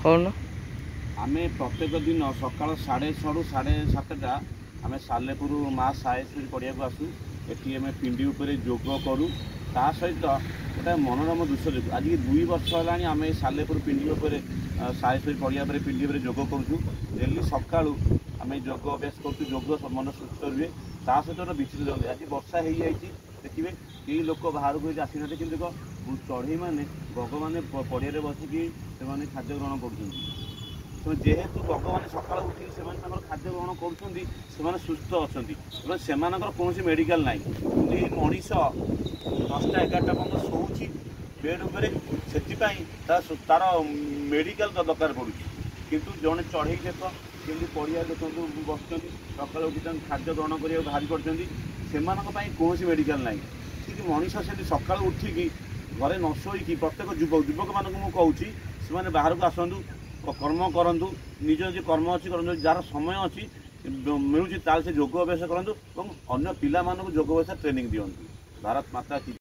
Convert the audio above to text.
कौन आम प्रत्येक दिन सकाल 6:30 ରୁ 7:30 आम सालेपुर माँ साहेश्वरी पड़िया को आसू एटी आम पिंडी उपर जोग करूँ ता सहित गोटे मनोरम दृश्य देखू आज 2 वर्ष है आम सालेपुर पिंडी उपर साहेश्वरी पड़िया पिंडी उपर जोग करूँ डेली सका आम जोग अभ्यास करूँ जोग मन सुस्थ रुहे ता सहित गोटे विचित्र आज वर्षा हो जाए देखिए कई लोक बाहर को आसी ना कि देख चढ़ई मैंने बग मैंने पड़िया बसिकी से खाद्य ग्रहण कर जेहेतु बग मैंने सका उठी से खाद्य ग्रहण कर सुस्थ अच्छा से कौन मेडिकल ना मनीष 10टा 11टा पर्यटन शोची बेड उपर से तार मेडिकल दरकार पड़ू किंतु जड़े चढ़ई देख केमती पड़िया देखो बस सका उठी खाद्य ग्रहण करने बाहरी कर कौन मेडिकल ना ठीक मनीष से सका उठिकी घरे न शोईकी प्रत्येक युवक मानक मुझे से बाहर को आसतु कर्म करूँ निज निज कर्म अच्छी करूँ जार समय अच्छी मिलूँ से जोग अभ्यास करूँ और अन्य पिला योग अभ्यास ट्रेनिंग दिंतु। भारत माता की।